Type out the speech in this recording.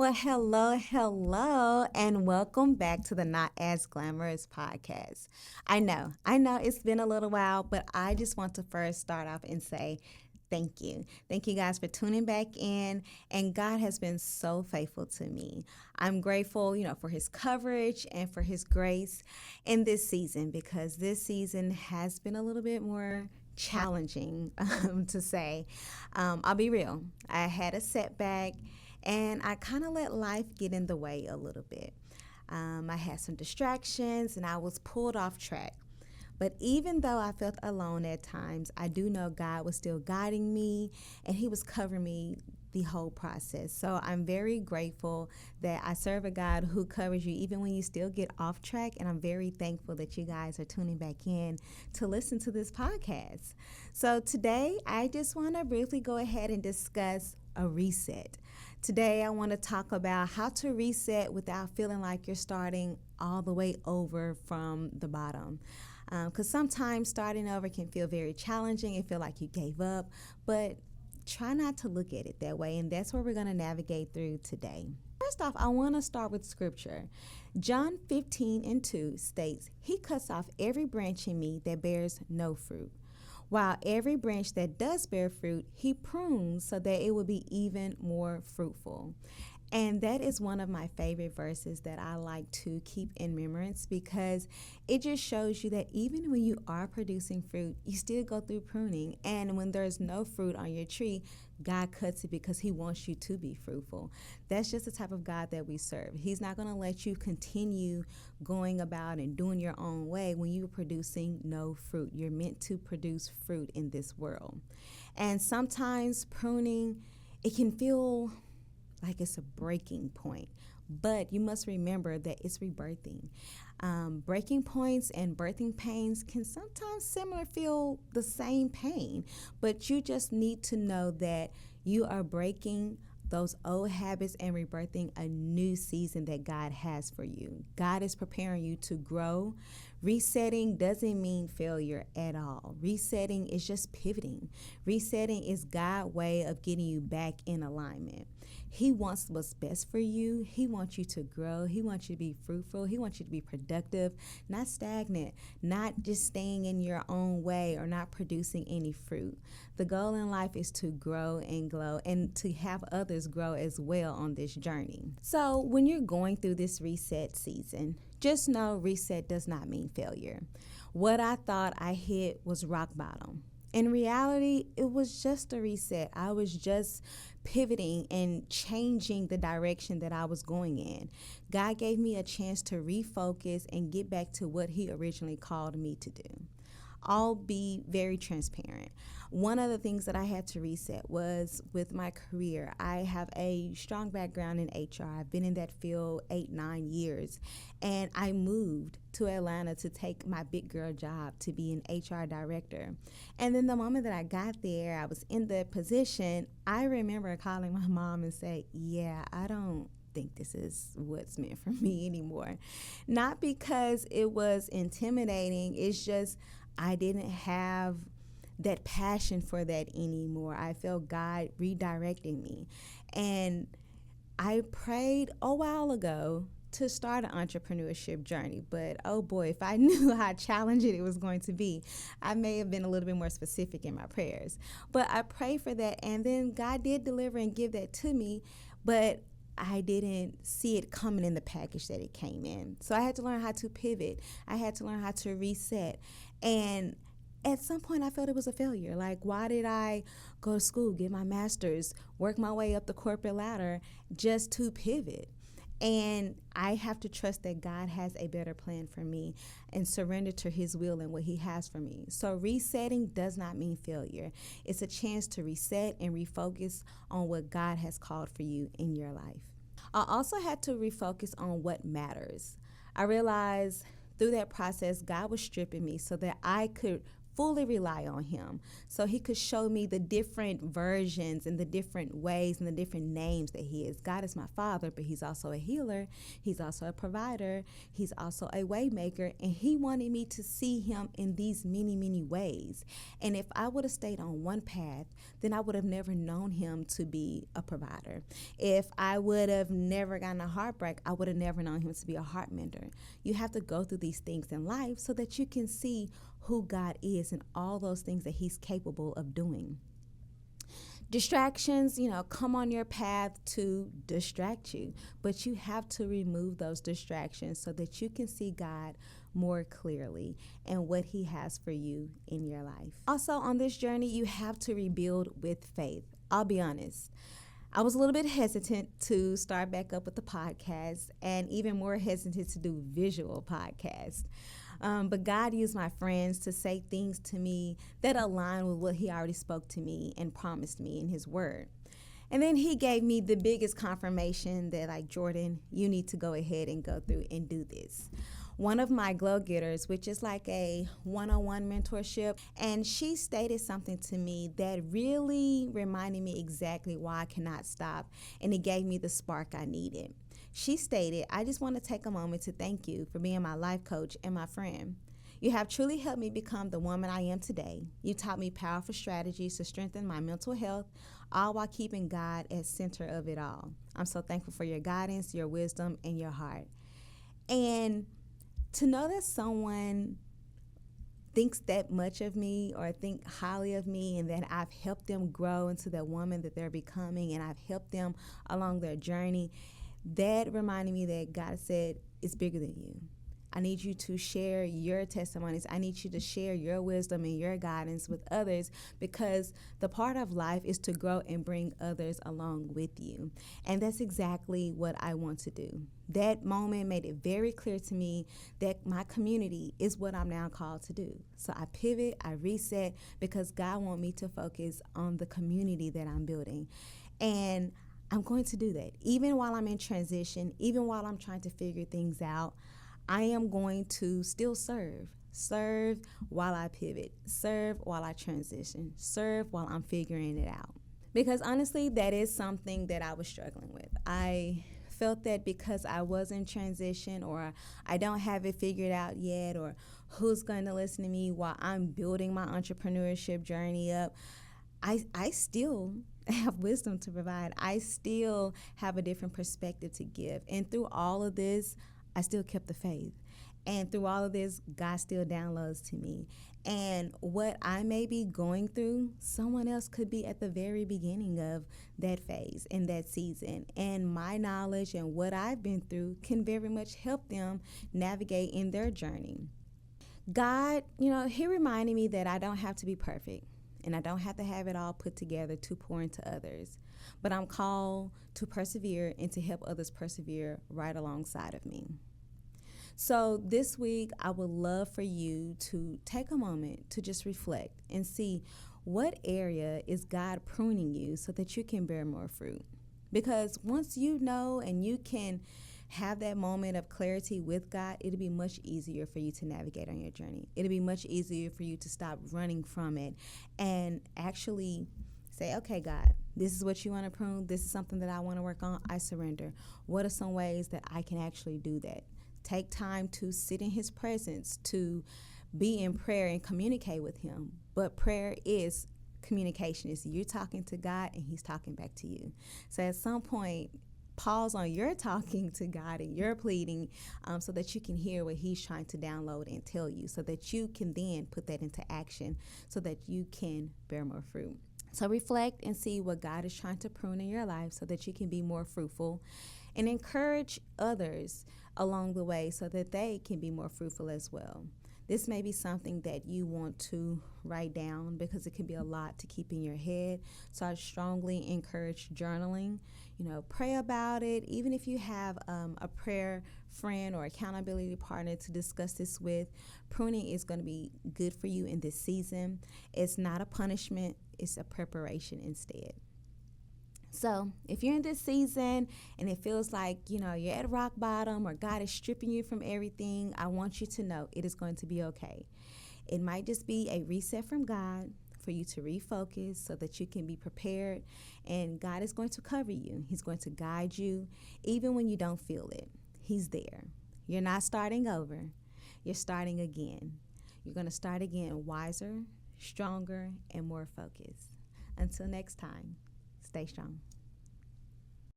Well, hello, and welcome back to the Not As Glamorous podcast. I know it's been a little while, but I just want to first start off and say thank you. Thank you guys for tuning back in, and God has been so faithful to me. I'm grateful, for his coverage and for his grace in this season because this season has been a little bit more challenging to say. I'll be real. I had a setback and I kind of let life get in the way a little bit. I had some distractions and I was pulled off track. But even though I felt alone at times, I do know God was still guiding me and He was covering me the whole process. So I'm very grateful that I serve a God who covers you even when you still get off track. And I'm very thankful that you guys are tuning back in to listen to this podcast. So today, I just want to briefly go ahead and discuss a reset. Today, I want to talk about how to reset without feeling like you're starting all the way over from the bottom. Because sometimes starting over can feel very challenging and feel like you gave up, but try not to look at it that way, and that's where we're going to navigate through today. First off, I want to start with scripture. John 15:2 states, "He cuts off every branch in me that bears no fruit, while every branch that does bear fruit, he prunes so that it will be even more fruitful." And that is one of my favorite verses that I like to keep in remembrance because it just shows you that even when you are producing fruit, you still go through pruning. And when there's no fruit on your tree, God cuts it because He wants you to be fruitful. That's just the type of God that we serve. He's not going to let you continue going about and doing your own way when you're producing no fruit. You're meant to produce fruit in this world. And sometimes pruning, it can feel like it's a breaking point. But you must remember that it's rebirthing. Breaking points and birthing pains can sometimes similar feel the same pain, but you just need to know that you are breaking those old habits and rebirthing a new season that God has for you. God is preparing you to grow. Resetting doesn't mean failure at all. Resetting is just pivoting. Resetting is God's way of getting you back in alignment. He wants what's best for you. He wants you to grow. He wants you to be fruitful. He wants you to be productive, not stagnant, not just staying in your own way or not producing any fruit. The goal in life is to grow and glow and to have others grow as well on this journey. So when you're going through this reset season, just know reset does not mean failure. What I thought I hit was rock bottom. In reality, it was just a reset. I was just pivoting and changing the direction that I was going in. God gave me a chance to refocus and get back to what He originally called me to do. I'll be very transparent. One of the things that I had to reset was with my career. I have a strong background in HR. I've been in that field 8-9 years. And I moved to Atlanta to take my big girl job to be an HR director. And then the moment that I got there, I was in the position, I remember calling my mom and say, yeah, I don't think this is what's meant for me anymore. Not because it was intimidating, it's just I didn't have that passion for that anymore. I felt God redirecting me. And I prayed a while ago to start an entrepreneurship journey, but oh boy, if I knew how challenging it was going to be, I may have been a little bit more specific in my prayers. But I prayed for that, and then God did deliver and give that to me, but I didn't see it coming in the package that it came in. So I had to learn how to pivot. I had to learn how to reset. And at some point, I felt it was a failure. Like, why did I go to school, get my master's, work my way up the corporate ladder just to pivot? And I have to trust that God has a better plan for me and surrender to His will and what He has for me. So resetting does not mean failure. It's a chance to reset and refocus on what God has called for you in your life. I also had to refocus on what matters. I realized through that process, God was stripping me so that I could fully rely on him, so he could show me the different versions and the different ways and the different names that he is. God is my father, but he's also a healer. He's also a provider. He's also a way maker. And he wanted me to see him in these many, many ways. And if I would have stayed on one path, then I would have never known him to be a provider. If I would have never gotten a heartbreak, I would have never known him to be a heart mender. You have to go through these things in life so that you can see who God is and all those things that he's capable of doing. Distractions, come on your path to distract you, but you have to remove those distractions so that you can see God more clearly and what he has for you in your life. Also, on this journey, you have to rebuild with faith. I'll be honest. I was a little bit hesitant to start back up with the podcast, and even more hesitant to do visual podcasts. But God used my friends to say things to me that align with what he already spoke to me and promised me in his word. And then he gave me the biggest confirmation that, like, Jordan, you need to go ahead and go through and do this. One of my glow getters, which is like a one-on-one mentorship, and she stated something to me that really reminded me exactly why I cannot stop, and it gave me the spark I needed. She stated, I just want to take a moment to thank you for being my life coach and my friend. You have truly helped me become the woman I am today. You taught me powerful strategies to strengthen my mental health, all while keeping God at center of it all. I'm so thankful for your guidance, your wisdom, and your heart. And to know that someone thinks that much of me or think highly of me, and that I've helped them grow into the woman that they're becoming, and I've helped them along their journey, that reminded me that God said, it's bigger than you. I need you to share your testimonies. I need you to share your wisdom and your guidance with others, because the part of life is to grow and bring others along with you. And that's exactly what I want to do. That moment made it very clear to me that my community is what I'm now called to do. So I pivot, I reset, because God wants me to focus on the community that I'm building. And I'm going to do that. Even while I'm in transition, even while I'm trying to figure things out, I am going to still serve. Serve while I pivot. Serve while I transition. Serve while I'm figuring it out. Because honestly, that is something that I was struggling with. I felt that because I was in transition, or I don't have it figured out yet, or who's going to listen to me while I'm building my entrepreneurship journey up, I still have wisdom to provide. I still have a different perspective to give. And through all of this, I still kept the faith. And through all of this, God still downloads to me. And what I may be going through, someone else could be at the very beginning of that phase in that season. And my knowledge and what I've been through can very much help them navigate in their journey. God, he reminded me that I don't have to be perfect. And I don't have to have it all put together to pour into others. But I'm called to persevere and to help others persevere right alongside of me. So this week, I would love for you to take a moment to just reflect and see what area is God pruning you so that you can bear more fruit. Because once you know and you can have that moment of clarity with God, it'll be much easier for you to navigate on your journey. It'll be much easier for you to stop running from it and actually say, okay, God, this is what you want to prune. This is something that I want to work on. I surrender. What are some ways that I can actually do that? Take time to sit in his presence, to be in prayer and communicate with him. But prayer is communication. It's you talking to God and he's talking back to you. So at some point, pause on your talking to God and your pleading so that you can hear what he's trying to download and tell you, so that you can then put that into action so that you can bear more fruit. So reflect and see what God is trying to prune in your life so that you can be more fruitful, and encourage others along the way so that they can be more fruitful as well. This may be something that you want to write down because it can be a lot to keep in your head. So I strongly encourage journaling. Pray about it. Even if you have a prayer friend or accountability partner to discuss this with, pruning is going to be good for you in this season. It's not a punishment. It's a preparation instead. So if you're in this season and it feels like, you're at rock bottom or God is stripping you from everything, I want you to know it is going to be okay. It might just be a reset from God for you to refocus so that you can be prepared. And God is going to cover you, He's going to guide you, even when you don't feel it. He's there. You're not starting over, you're starting again. You're going to start again wiser, stronger, and more focused. Until next time, stay strong.